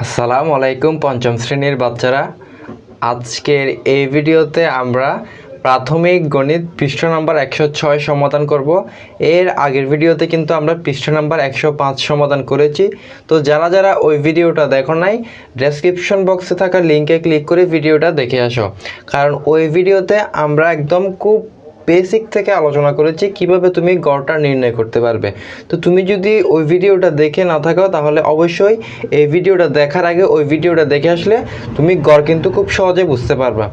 আসসালামু আলাইকুম পঞ্চম শ্রেণীর বাচ্চারা। আজকের এই ভিডিওতে আমরা প্রাথমিক গণিত পৃষ্ঠ নাম্বার 106 সমাধান করব। এর আগের ভিডিওতে কিন্তু আমরা পৃষ্ঠ নাম্বার 105 সমাধান করেছি। তো যারা যারা ওই ভিডিওটা দেখো নাই, ডেসক্রিপশন বক্সে থাকা লিঙ্কে ক্লিক করে ভিডিওটা দেখে আসো, কারণ ওই ভিডিওতে আমরা একদম খুব বেসিক থেকে আলোচনা করেছি কিভাবে তুমি গড়টা নির্ণয় করতে পারবে। তো তুমি যদি ওই ভিডিওটা দেখে না থাকো তাহলে অবশ্যই এই ভিডিওটা দেখার আগে ওই ভিডিওটা দেখে আসলে তুমি গড় কিন্তু খুব সহজে বুঝতে পারবা।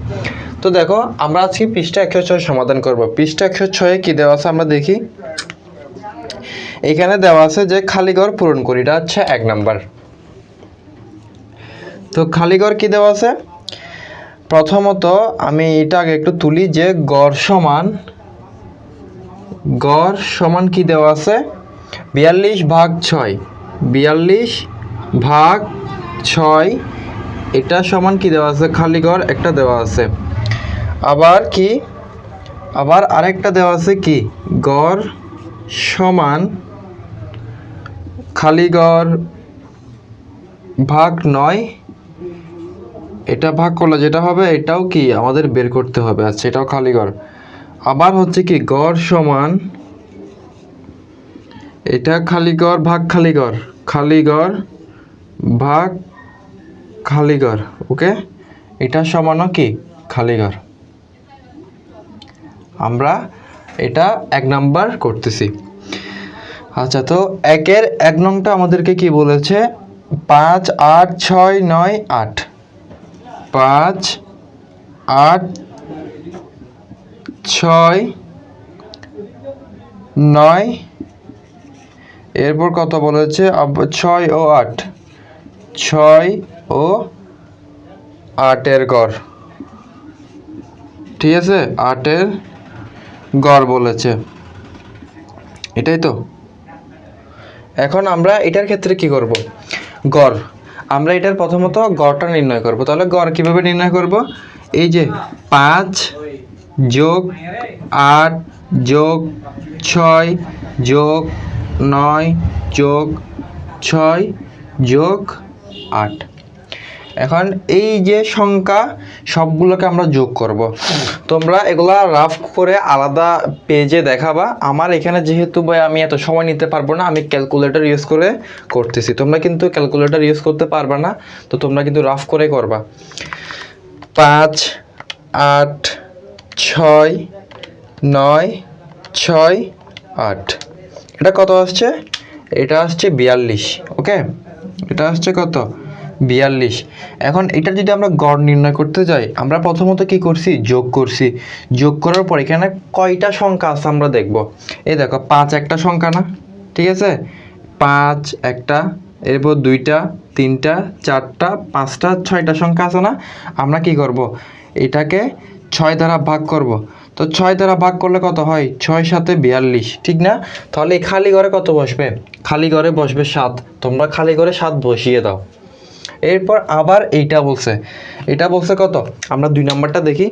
তো দেখো, আমরা আজকে পৃষ্ঠা 106 সমাধান করব। পৃষ্ঠা 106 কি দেওয়া আছে আমরা দেখি। এখানে দেওয়া আছে যে খালি ঘর পূরণ করি, এটা হচ্ছে 1 নাম্বার। তো খালি ঘর কি দেওয়া আছে, প্রথমত আমি এটা আগে একটু তুলি যে গড় সমান কি দেওয়া আছে 42/6, 42/6 এটা সমান কি দেওয়া আছে, খালি ঘর একটা দেওয়া আছে। আবার আরেকটা দেওয়া আছে কি, গড় সমান খালি ঘর ভাগ 9, এটা ভাগ করলে যেটা হবে এটাও কি আমাদের বের করতে হবে। আচ্ছা, এটাও খালি ঘর। আবার হচ্ছে কি গড় সমান, এটা খালি ঘর ভাগ খালি ঘর, খালি ঘর ভাগ খালি ঘর। ওকে, এটা সমানও কি খালি ঘর। আমরা এটা 1 নাম্বার করতেছি। আচ্ছা, তো 1 নংটা আমাদেরকে কি বলেছে, 5 8 6 9 8, 5 8 6 9, এরপর কত বলেছে 6 ও 8, 6 ও 8 এর গড়। ঠিক আছে, 8 এর গড় বলেছে, এটাই তো। এখন আমরা এটার ক্ষেত্রে কি করব, গড় আমরা এটার প্রথমত গড়টা নির্ণয় করব। তাহলে গড় কিভাবে নির্ণয় করব, এই যে 5 যোগ 8 যোগ 6 যোগ 9 যোগ 6 যোগ 8। এখন এই যে সংখ্যা সবগুলোকে আমরা যোগ করব। তোমরা এগুলা রাফ করে আলাদা পেজে দেখাবা। আমার এখানে যেহেতু ভাই আমি এত সময় নিতে পারবো না, আমি ক্যালকুলেটর ইউজ করে করতেছি। তোমরা কিন্তু ক্যালকুলেটর ইউজ করতে পারবা না, তো তোমরা কিন্তু রাফ করে করবা। 5 8 6 9 6 8, এটা কত আসছে, এটা আসছে 42। ওকে, এটা আসছে কত, 42। এখন এটা যদি আমরা গড় নির্ণয় করতে যাই, আমরা প্রথমত কি করছি, যোগ করছি। যোগ করার পর এখানে কয়টা সংখ্যা আছে আমরা দেখব। এই দেখো 5 একটা সংখ্যা না, ঠিক আছে, 5 একটা, এরপর 2টা 3টা 4টা 5টা 6টা সংখ্যা আছে না। আমরা কি করব, এটাকে 6 দ্বারা ভাগ করব। তো 6 দ্বারা ভাগ করলে কত হয়, 6 7 42, ঠিক না। তাহলে এই খালি ঘরে কত বসবে, খালি ঘরে বসবে 7। তোমরা খালি ঘরে 7 বসিয়ে দাও। এরপর আবার এটা বলছে কত, আমরা 2 নাম্বারটা দেখি।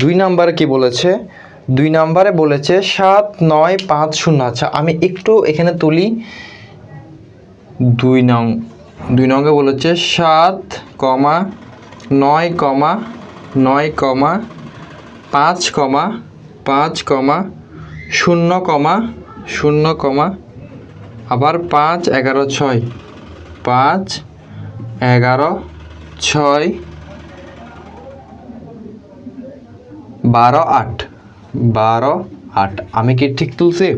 2 নাম্বারে কি বলেছে, 2 নাম্বারে বলেছে 7 9 5 0। আচ্ছা, আমি একটু এখানে তুলি। 2 নঙ্গে বলেছে 7 9 9 5 5 0 0, আবার 5 11 6, 5 11 6 12 8, 12 8। আমি কি ঠিক তুলছি,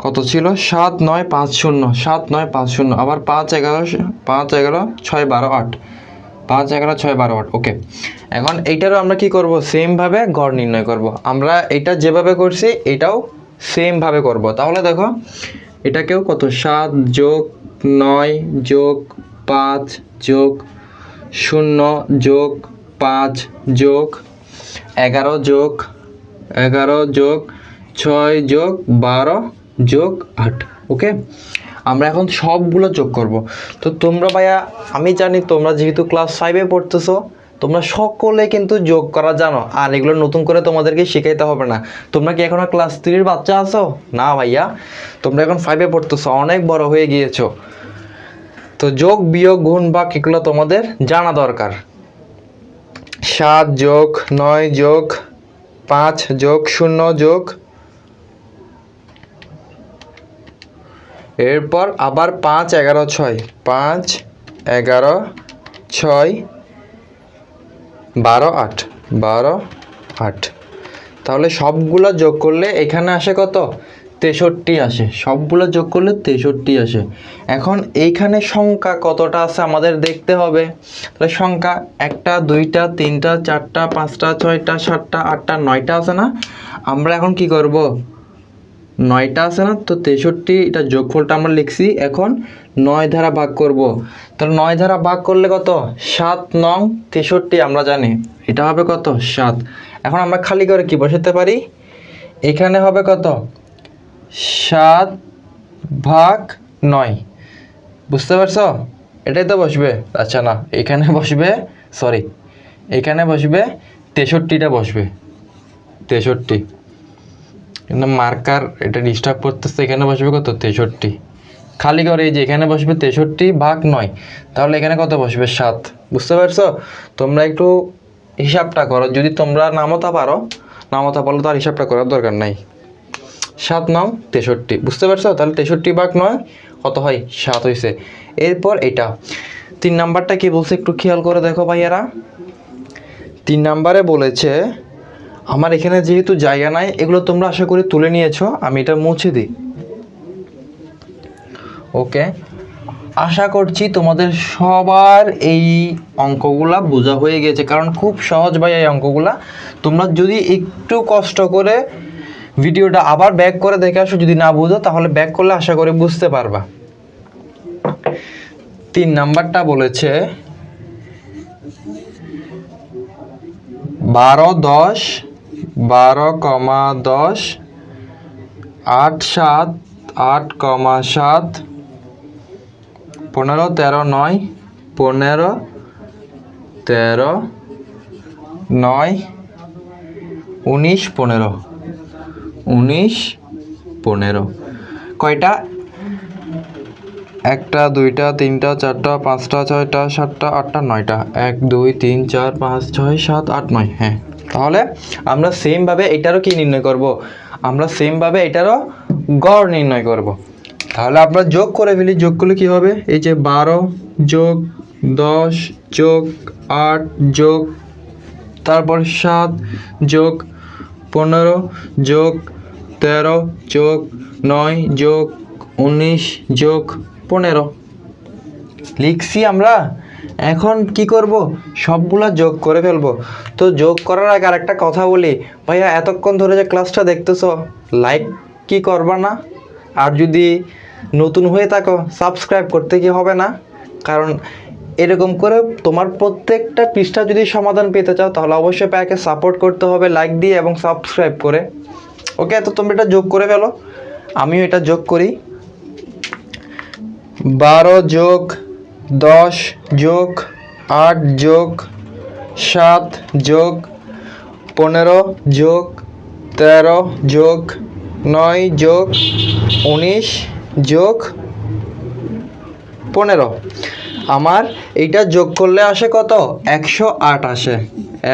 কত ছিল, 7 9 5 0, 7 9 5 0, আবার 5 11 6 12 8, 5 11 6 12 8। ওকে, এখন এইটারও আমরা কি করব, সেম ভাবে গড় নির্ণয় করব। আমরা এটা যেভাবে করছি এটাও সেম ভাবে করব। তাহলে দেখো, এটাকেও কত, 7 যোগ 9 যোগ 5 যোগ 0 যোগ 5 যোগ 11 যোগ 6 যোগ 12 যোগ 8। ওকে, আমরা এখন সবগুলো যোগ করব। তো তোমরা ভাইয়া, আমি জানি তোমরা যেহেতু ক্লাস 5-এ পড়তেছো, তোমরা সকলে কিন্তু যোগ করা জানো, আর এগুলো নতুন করে তোমাদেরকে শিখাইতে হবে না। তোমরা কি এখনো ক্লাস 3-র বাচ্চা আছো? না ভাইয়া, তোমরা এখন 5-এ পড়তেছো, অনেক বড় হয়ে গিয়েছো। তো যোগ বিয়োগ গুণ ভাগ এগুলো তোমাদের জানা দরকার। 7 যোগ 9 যোগ 5 যোগ 0 যোগ, এরপর আবার 5 11 6, 5 11 6 12 8, 12 8। তাহলে সবগুলো যোগ করলে এখানে আসে কত? 63 আসে। সবগুলো যোগ করলে 63 আসে। এখন এইখানে সংখ্যা কতটা আছে আমাদের দেখতে হবে। তাহলে সংখ্যা 1টা 2টা 3টা 4টা 5টা 6টা 7টা 8টা 9টা আছে না? আমরা এখন কি করব? 9টা আছে না? তো 63, এটা যোগফলটা আমরা লিখছি। এখন 9 দ্বারা ভাগ করব। তাহলে 9 দ্বারা ভাগ করলে কত? 7 9 63 আমরা জানি। এটা হবে কত? 7। এখন আমরা খালি করে কি বসাতে পারি? এখানে হবে কত? 7 ভাগ 9। বুঝতে পারছো? এটাই তো বসবে। আচ্ছা না, এখানে বসবে, সরি, এখানে বসবে 63টা বসবে, 63। কিন্তু মার্কার এটা ডিস্টার্ব করতেছে। এখানে বসবে কত? 63। খালি করে এই যে এখানে বসবে 63 ভাগ 9। তাহলে এখানে কত বসবে? 7। বুঝতে পারছো? তোমরা একটু হিসাবটা করো। যদি তোমরা নামতা পারো, নামতা পারলে তো আর হিসাবটা করার দরকার নাই। 7 9 63। বুঝতে পারছো? তাহলে 63 ভাগ 9 কত হয়? 7 হয়েছে। এরপর এটা 3 নাম্বারটা কি বলছে একটু খেয়াল করে দেখো ভাইয়ারা। 3 নাম্বারে বলেছে, আমার এখানে যেহেতু জায়গা নাই, এগুলো তোমরা আশা করি তুলে নিয়েছো, আমি এটা মুছে দিই। ওকে, আশা করছি তোমাদের সবার এই অঙ্কগুলা বোঝা হয়ে গেছে, কারণ খুব সহজ ভাই এই অঙ্কগুলা। তোমরা যদি একটু কষ্ট করে ভিডিওটা আবার ব্যাক করে দেখে আসো, যদি না বুঝো তাহলে ব্যাক করলে আশা করি বুঝতে পারবা। 3 নাম্বারটা বলেছে 12 10 12,10 8 7 8,7 15 13 9 15 13 9 19 15 19 15। কয়টা? 1টা 2টা 3টা 4টা 5টা 6টা 7টা 8টা 9টা, 1 2 3 4 5 6 7 8 9। হ্যাঁ, তাহলে আমরা সেমভাবে এটারও কি নির্ণয় করব? আমরা সেমভাবে এটারও গড় নির্ণয় করব। তাহলে আমরা যোগ করে ফেলি। যোগ করলে কী হবে? এই যে 12 যোগ 10 যোগ 8 যোগ, তারপর 7 যোগ 15 যোগ 13 যোগ 9 যোগ 19 যোগ 15 লিখছি আমরা। এখন কি করব? সবগুলা যোগ করে ফেলবো। তো যোগ করার আগে আরেকটা কথা বলি ভাইয়া, এতক্ষণ ধরে যে ক্লাসটা দেখতেছো, লাইক কি করবা না? আর যদি নতুন হয়ে থাকো, সাবস্ক্রাইব করতে কি হবে না? কারণ এরকম করে তোমার প্রত্যেকটা পৃষ্ঠা যদি সমাধান পেতে চাও, তাহলে অবশ্যই প্যাকে সাপোর্ট করতে হবে লাইক দিয়ে এবং সাবস্ক্রাইব করে। ওকে, তো তোমরা এটা যোগ করে ফেলো, আমিও এটা যোগ করি। 12 যোগ 10 যোগ 8 যোগ 7 যোগ 15 যোগ 13 যোগ 9 যোগ 19 যোগ 15। আমার এইটা যোগ করলে আসে কত? 108 আসে,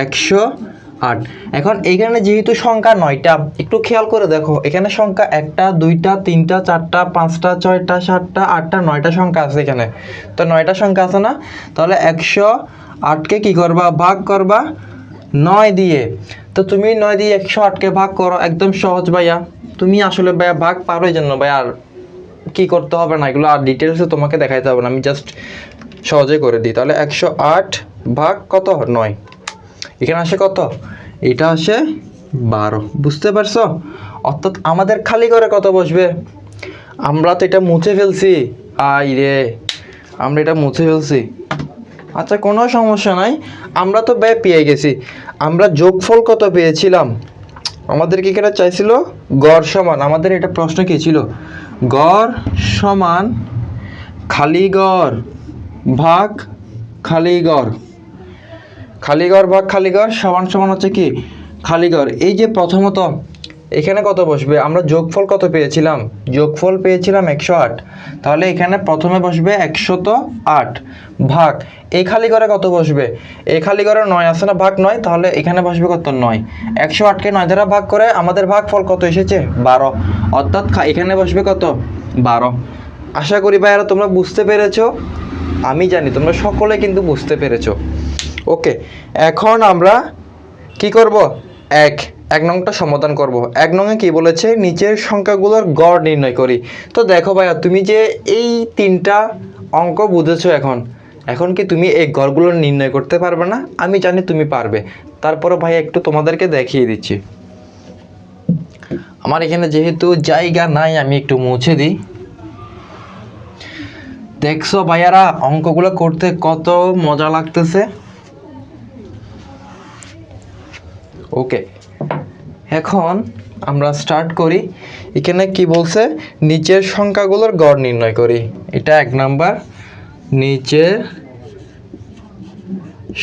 108। এখন এইখানে যেহেতু সংখ্যা 9টা, একটু খেয়াল করে দেখো, এখানে সংখ্যা 1টা 2টা 3টা 4টা 5টা 6টা 7টা 8টা 9টা সংখ্যা আছে এখানে। তো 9টা সংখ্যা আছে না? তাহলে 108কে কি করবা? ভাগ করবা 9 দিয়ে। তো তুমি 9 দিয়ে 108কে ভাগ করো, একদম সহজ ভাইয়া। তুমি আসলে ভাইয়া ভাগ পারো, এই জন্য ভাইয়া আর কি করতে হবে না, এগুলো আর ডিটেলসে তোমাকে দেখাইতে হবে না, আমি জাস্ট সহজে করে দিই। তাহলে 108 ভাগ কত? 9। এখানে আসে কত? এটা আসে 12। বুঝতে পারছো? অর্থাৎ আমাদের খালি করে কত বসবে? আমরা তো এটা মুছে ফেলছি। আই রে, আমরা এটা মুছে ফেলছি। আচ্ছা, কোনো সমস্যা নাই, আমরা তো ব্যয় পেয়ে গেছি। আমরা যোগফল কত পেয়েছিলাম? আমাদেরকে এখানে চাইছিল গড় সমান। আমাদের এটা প্রশ্ন কি ছিল? গড় সমান খালি গড় ভাগ খালি গড়। খালি ঘর ভাগ খালি ঘর সমান সমান হচ্ছে কি খালি ঘর। এই যে প্রথমত এখানে কত বসবে, আমরা যোগফল কত পেয়েছিলাম, যোগফল পেয়েছিলাম 108, তাহলে এখানে প্রথমে বসবে 108 ভাগ এই খালি ঘরে কত বসবে, এই খালি ঘরে 9 আছে না, ভাগ 9, তাহলে এখানে বসবে কত 9, 108কে 9 দ্বারা ভাগ করে আমাদের ভাগফল কত এসেছে 12, অর্থাৎ এখানে বসবে কত 12। আশা করি ভাইয়ারা তোমরা বুঝতে পেরেছো, আমি জানি তোমরা সকলে কিন্তু বুঝতে পেরেছো। ওকে, এখন আমরা কি করব, এক নংটা সমাধান করব। 1 নংয়ে কি বলেছে, নিচের সংখ্যাগুলোর গড় নির্ণয় করি। তো দেখো ভাইয়া তুমি যে এই 3টা অঙ্ক বুঝেছো, এখন কি তুমি এই গড়গুলো নির্ণয় করতে পারবে না? আমি জানি তুমি পারবে, তারপরে ভাই একটু তোমাদেরকে দেখিয়ে দিচ্ছি। আমার এখানে যেহেতু জায়গা নাই আমি একটু মুছে দিই। দেখছো ভাইয়ারা অঙ্কগুলো করতে কত মজা লাগতেছে। ওকে, এখন আমরা স্টার্ট করি। এখানে কি বলছে, নিচের সংখ্যাগুলোর গড় নির্ণয় করি। এটা 1 নাম্বার, নিচের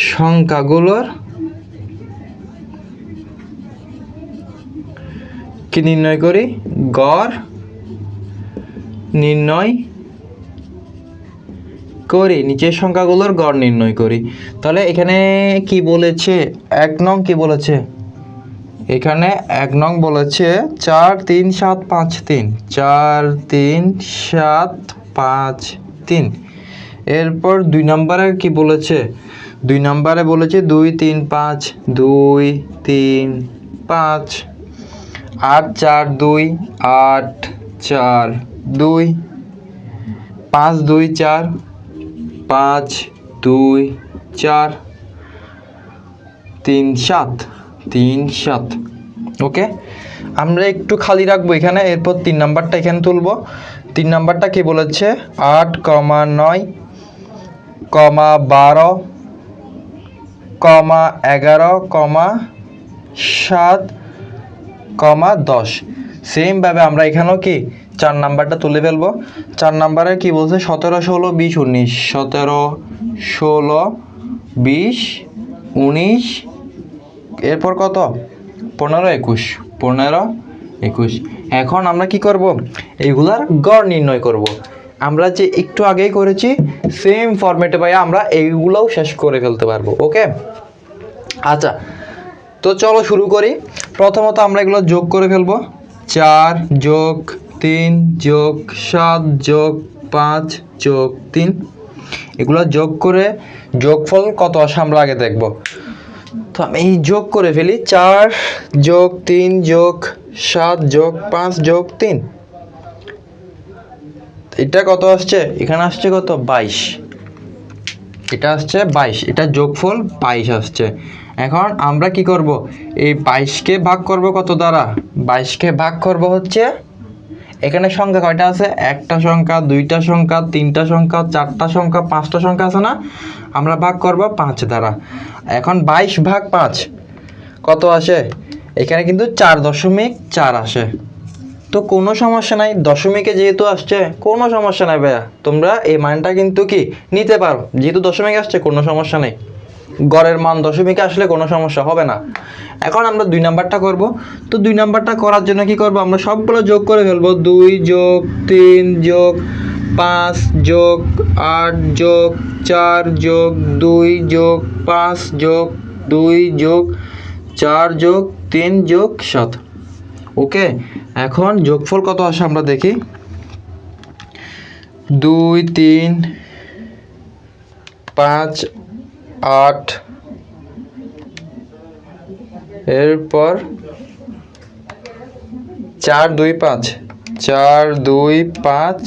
সংখ্যাগুলোর কি নির্ণয় করি, গড় নির্ণয় করি, নিচের সংখ্যাগুলোর গড় নির্ণয় করি। তাহলে এখানে কি বলেছে, 1 নং কি বলেছে, এখানে 1 নং বলেছে 4 3 7 5 3, 4 3 7 5 3। এরপর 2 নম্বরে কি বলেছে, 2 নম্বরে বলেছে 2 3 5, 2 3 5, 8 4 2, 8 4 2, 5 2 4, 5 2 4, 3 7 3 7। ওকে, আমরা একটু খালি রাখবো এখানে। এরপর 3 নাম্বারটা এখানে তুলবো। 3 নাম্বারটা কি বলেছে, 8, 9, 12, 11, 7, 10। সেমভাবে আমরা এখানেও কি 4 নাম্বারটা তুলে ফেলবো। 4 নাম্বারে কি বলছে, 17 16 20 19, 17 16 20 19, এরপর কত 15 21, 15 21। এখন আমরা কি করব, এইগুলার গড় নির্ণয় করব। আমরা যে একটু আগেই করেছি সেম ফরম্যাটে ভাই আমরা এইগুলোও শেষ করে ফেলতে পারবো। ওকে, আচ্ছা তো চলো শুরু করি। প্রথমত আমরা এগুলো যোগ করে ফেলবো। 4 যোগ 3 যোগ 7 যোগ 5 যোগ 3, এগুলো যোগ করে যোগফল কত আসে আমরা আগে দেখব। তো আমি এই যোগ করে ফেলি, 4 যোগ 3 যোগ 7 যোগ 5 যোগ 3, এটা কত আসছে, এখানে আসছে কত 22, এটা আসছে 22, এটা যোগফল 22 আসছে। এখন আমরা কি করব, এই 22কে ভাগ করব কত দ্বারা, 22কে ভাগ করব হচ্ছে, এখানে সংখ্যা কয়টা আছে, একটা সংখ্যা, দুইটা সংখ্যা, তিনটা সংখ্যা, চারটা সংখ্যা, পাঁচটা সংখ্যা আছে না, আমরা ভাগ করব 5 দ্বারা। এখন 22 ভাগ 5 কত আসে, এখানে কিন্তু 4.4 আসে। তো কোনো সমস্যা নাই, দশমিকে যেহেতু আসছে কোনো সমস্যা নাই ভাইয়া, তোমরা এই মানটা কিন্তু কি নিতে পারো, যেহেতু দশমিকে আসছে কোনো সমস্যা নেই, গড়ের মান দশমিকে আসলে কোনো সমস্যা হবে না। এখন আমরা 2 নাম্বারটা করব। তো 2 নাম্বারটা করার জন্য কি করব, আমরা সবগুলো যোগ করে ফেলবো। 2 যোগ 3 যোগ 5 যোগ 8 যোগ 4 যোগ 2 যোগ 5 যোগ 2 যোগ 4 যোগ 3 যোগ 7। ওকে, এখন যোগফল কত আসে আমরা দেখি। 2 3 5 8, এরপর 4 2 5, 4 2 5,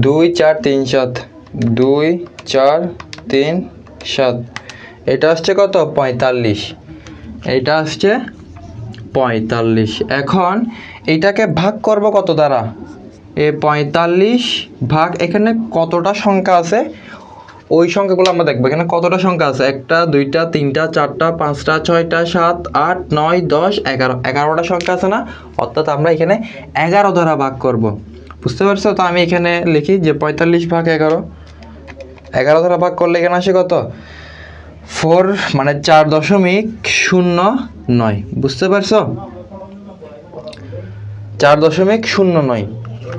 2 4 3 7, 2 4 3 7, এটা আসছে কত 45, এটা আসছে 45। এখন এইটাকে ভাগ করব কত দ্বারা, এই 45 ভাগ এখানে কতটা সংখ্যা আছে ওই সংখ্যাগুলো আমরা দেখবো। এখানে কতটা সংখ্যা আছে, 1টা 2টা 3টা 4টা 5টা 6টা 7 8 9 10 11, 11টা সংখ্যা আছে না, অর্থাৎ আমরা এখানে 11 দ্বারা ভাগ করব। বুঝতে পারছো? তো আমি এখানে লিখি যে 45 ভাগ 11, 11 দ্বারা ভাগ করলে এখানে আসে কত মানে 4.09, বুঝতে পারছো? 4.09।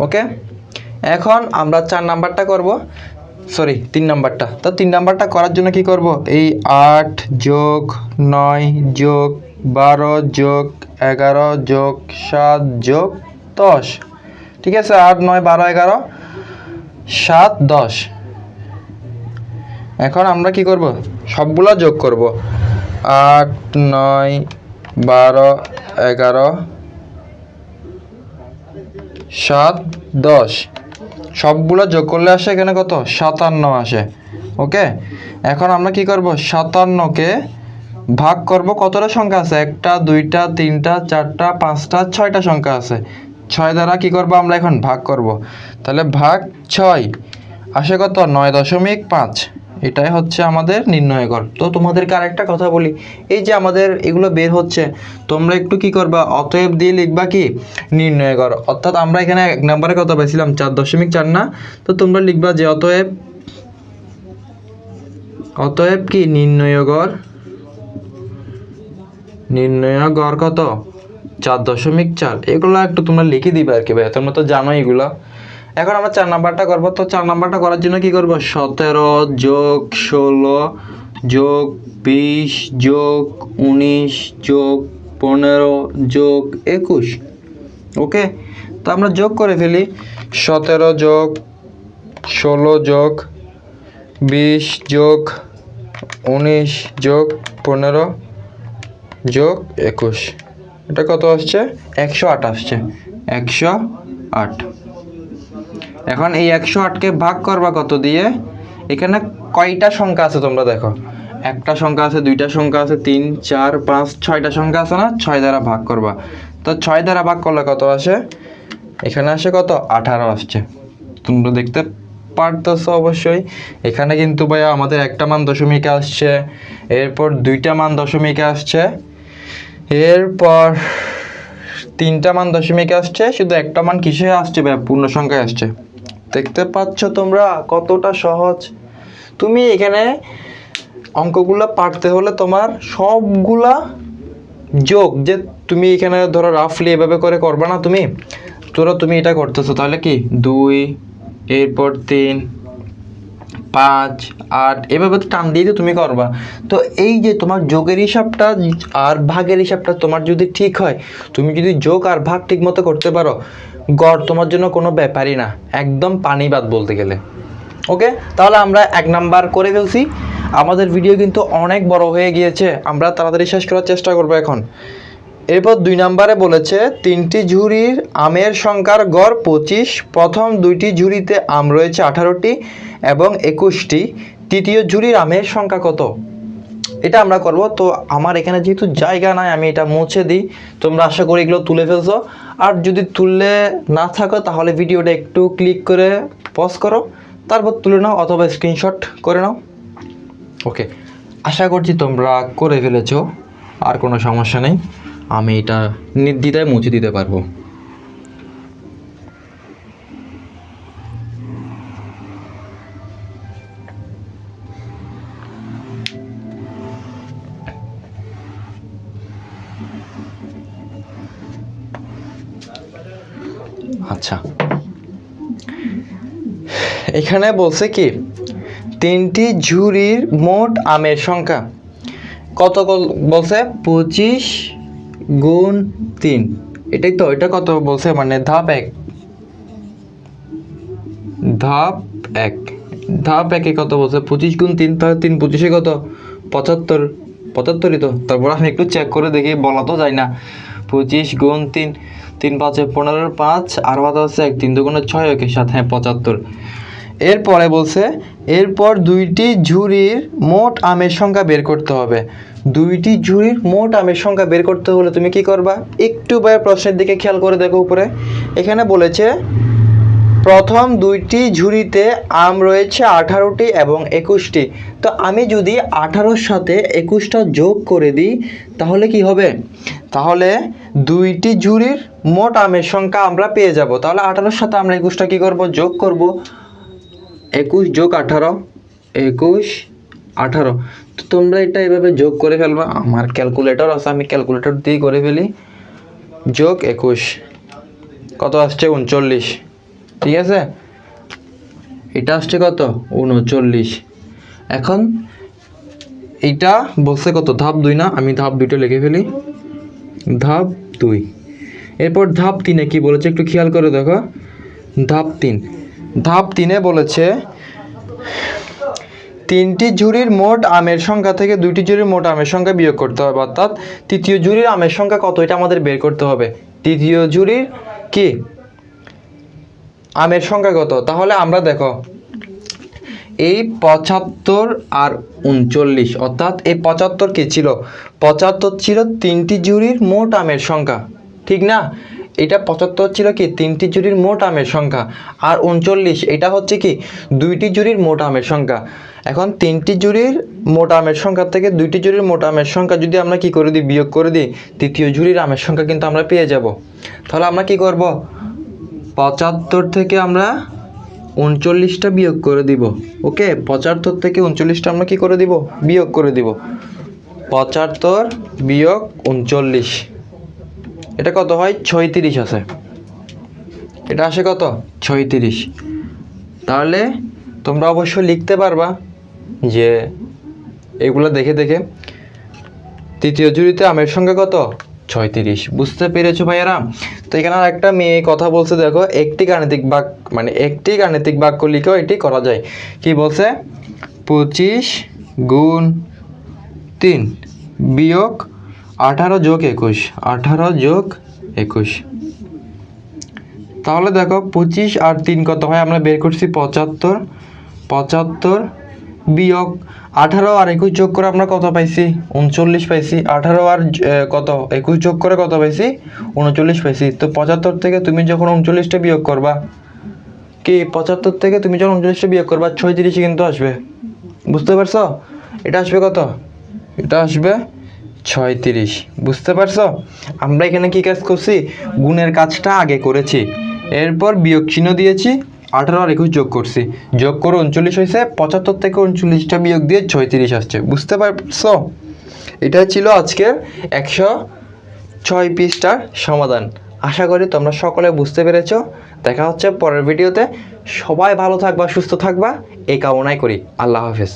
ওকে, এখন আমরা 4 নাম্বারটা করব, সরি 3 নাম্বারটা। তো 3 নাম্বারটা করার জন্য কি করব, এই 8 যোগ 9 যোগ 12 যোগ 11 যোগ 7 যোগ 10, ঠিক আছে? 8 9 12 11 7 10। এখন আমরা কি করব, সবগুলো যোগ করব, 8 9 12 11 7 10, সবগুলো যোগ করলে আসে এখানে কত, 57 আসে। ওকে, এখন আমরা কি করব, 57কে ভাগ করব, কতটা সংখ্যা আছে, 1টা 2টা 3টা 4টা 5টা 6টা সংখ্যা আছে, 6 দ্বারা কি করব আমরা এখন ভাগ করব, তাহলে ভাগ 6 আসে কত, 9.5। এটাই হচ্ছে আমাদের নির্ণয় কর। তো তোমাদেরকে আরেকটা কথা বলি, এই যে আমাদের এগুলো বের হচ্ছে, তোমরা একটু কি করবা, অতএব দিয়ে লিখবা কি, নির্ণয় কর। অর্থাৎ আমরা এখানে 1 নম্বরে কত পেয়েছিলাম, 4.4 না? তো তোমরা লিখবা যে অতএব কি নির্ণয় গড় কত, 4.4। এগুলো একটু তোমরা লিখে দিবে আর কি ভাই, তোমরা তো জানো এগুলো। এখন আমরা 4 নাম্বারটা করবো। তো 4 নাম্বারটা করার জন্য কি করব, 17 যোগ 16 যোগ 20 যোগ 19 যোগ 15 যোগ 21। ওকে, তো আমরা যোগ করে ফেলি, 17 যোগ 16 যোগ 20 যোগ 19 যোগ 15 যোগ 21, এটা কত আসছে, 108 আসছে, 108। এখন এই 108কে ভাগ করবা কত দিয়ে, এখানে কয়টা সংখ্যা আছে তোমরা দেখো, একটা সংখ্যা আছে, দুইটা সংখ্যা আছে, 3 4 5 6টা সংখ্যা আছে না, 6 দ্বারা ভাগ করবা। তো 6 দ্বারা ভাগ করলে কত আসে, এখানে আসে কত, 18 আসছে। তোমরা দেখতে পারতেছো অবশ্যই। এখানে কিন্তু ভাইয়া আমাদের একটা মান দশমিকে আসছে, এরপর দুইটা মান দশমিকে আসছে, এরপর 3টা মান দশমিকে আসছে, শুধু একটা মান কিসে আসছে ভাইয়া, পূর্ণ সংখ্যায় আসছে। দেখতে পাচ্ছ তোমরা কতটা সহজ। তুমি এখানে অঙ্কগুলো পারতে হলে তোমার সবগুলা যোগ, যে তুমি এখানে ধরো রাফলি এভাবে করে করবা না, তুমি এটা করতেছো, তাহলে কি 2 এরপর 3 5 8 এভাবে টান দিয়ে তো তুমি করবা। তো এই যে তোমার যোগের হিসাবটা আর ভাগের হিসাবটা তোমার যদি ঠিক হয়, তুমি যদি যোগ আর ভাগ ঠিক মতো করতে পারো, গড় তোমার জন্য কোনো ব্যাপারই না, একদম পানিবাদ বলতে গেলে। ওকে, তাহলে আমরা 1 নাম্বার করে ফেলছি। আমাদের ভিডিও কিন্তু অনেক বড় হয়ে গিয়েছে, আমরা তাড়াতাড়ি শেষ করার চেষ্টা করব এখন। এরপর 2 নম্বরে বলেছে 3টি ঝুড়ির আমের সংখ্যার গড় 25, প্রথম 2টি ঝুড়িতে আম রয়েছে 18টি এবং 21টি, তৃতীয় ঝুড়ির আমের সংখ্যা কত, এটা আমরা করব। তো আমার এখানে যেহেতু জায়গা নাই, আমি এটা মুছে দিই। তোমরা আশা করি এগুলো তুলে ফেলছো, আর যদি তুললে না থাকো তাহলে ভিডিওটা একটু ক্লিক করে পজ করো, তারপর তুলে নাও অথবা স্ক্রিনশট করে নাও। ওকে, আশা করছি তোমরা করে ফেলেছো, আর কোনো সমস্যা নেই, আমি এটা নির্দ্বিধায় মুছে দিতে পারবো। আচ্ছা, এখানে বলছে কি 3টি ঝুড়ির মোট আমের সংখ্যা কত বলছে, 25 গুণ 3, এটাই তো, এটা কত বলছে, মানে ধাপ 1 ধাপ 1 কত বলছে, 25 গুণ 3, তাহলে 3 25 কত, 75ই তো। তারপর আমি একটু চেক করে দেখি, বলা তো যায় না। 25 গুণ 3, 3 5 15, 5 আর হাতে আছে 1, 3 2 6, ওকে 7, হ্যাঁ 75। এরপরে বলছে এরপর 2টি ঝুড়ির মোট আমের সংখ্যা বের করতে হবে। 2টি ঝুড়ির মোট আমের সংখ্যা বের করতে হলে তুমি কি করবা, একটু ভাই প্রশ্নের দিকে খেয়াল করে দেখো উপরে। এখানে বলেছে প্রথম 2টি ঝুড়িতে আম রয়েছে 18টি এবং 21টি। তো আমি যদি 18-র সাথে 21টা যোগ করে দিই তাহলে কি হবে, তাহলে 2টি ঝুড়ির মোট আমের সংখ্যা আমরা পেয়ে যাব। তাহলে 18-র সাথে আমরা 21টা কি করব, যোগ করব। 21 যোগ 18, 21 18। তো তোমরা এটা এভাবে যোগ করে ফেলবা, আমার ক্যালকুলেটর আছে, আমি ক্যালকুলেটর দিয়ে করে ফেলি। যোগ 21 কত আসছে? 39। ঠিক আছে, এটা আসছে কত? 39। এখন এইটা বলছে কত? ধাপ 2 না? আমি ধাপ 2টা লিখে ফেলি, ধাপ 2। এরপর ধাপ 3-এ কি বলেছে একটু খেয়াল করে দেখো। ধাপ 3, ধাপ 3-এ বলেছে 3টি ঝুড়ির মোট আমের সংখ্যা থেকে 2টি ঝুড়ির মোট আমের সংখ্যা বিয়োগ করতে হবে, অর্থাৎ তৃতীয় ঝুড়ির আমের সংখ্যা কত এটা আমাদের বের করতে হবে। তৃতীয় ঝুড়ির কি আমের সংখ্যা কত? তাহলে আমরা দেখো এই 75 আর 39, অর্থাৎ এই 75 কি ছিল? 75 ছিল 3টি ঝুড়ির মোট আমের সংখ্যা, ঠিক না? এটা 75 ছিল কি 3টি ঝুড়ির মোট আমের সংখ্যা, আর 39 এটা হচ্ছে কি 2টি ঝুড়ির মোট আমের সংখ্যা। এখন 3টি ঝুড়ির মোট আমের সংখ্যা থেকে 2টি ঝুড়ির মোট আমের সংখ্যা যদি আমরা কি করে দিই, বিয়োগ করে দিই, তৃতীয় ঝুড়ির আমের সংখ্যা কিন্তু আমরা পেয়ে যাব। তাহলে আমরা কি করব? 75 থেকে আমরা 39টা বিয়োগ করে দিব। ওকে, 75 থেকে 39টা আমরা কি করে দিব? বিয়োগ করে দিব। 75 বিয়োগ 39, এটা কত হয়? 36 আছে। এটা আসে কত? 36। তাহলে তোমরা অবশ্যই লিখতে পারবা যে এগুলো দেখে দেখে তৃতীয় ঝুড়িতে আমের সংখ্যা কত? 36। বুঝতে পেরেছো ভাইয়ারা? তো এখানে আর একটা মেয়ে কথা বলছে, দেখো একটি গাণিতিক বাক্য, মানে একটি গাণিতিক বাক্য লিখেও এটি করা যায়। কি বলছে? 25 গুণ 3 বিয়োগ 18 যোগ 21, 18 যোগ 21। তাহলে দেখো 25 আর 3 কত হয়? আমরা বের করছি 75, 75 বিয়োগ 18 আর 21 যোগ করে আমরা কত পাইছি? 39 পাইছি। 18 আর কত 21 যোগ করে কত পাইছি? 39 পাইছি। তো 75 থেকে তুমি যখন 39টা বিয়োগ করবা, কি 75 থেকে তুমি যখন 39টা বিয়োগ করবা 36 কিন্তু আসবে। বুঝতে পারছো? এটা আসবে কত? এটা আসবে 36। বুঝতে পারছো? আমরা এখানে কি কাজ করছি? গুণের কাজটা আগে করেছি, এরপর বিয়োগ চিহ্ন দিয়েছি, 18 আর 21 যোগ করছি, যোগ করে 39 হয়েছে। 75 থেকে 39টা বিয়োগ দিয়ে 36 আসছে। বুঝতে পারছো? এটা ছিল আজকের 106 পৃষ্ঠার সমাধান। আশা করি তোমরা সকলে বুঝতে পেরেছো। দেখা হচ্ছে পরের ভিডিওতে। সবাই ভালো থাকবা, সুস্থ থাকবা এই কামনাই করি। আল্লাহ হাফেজ।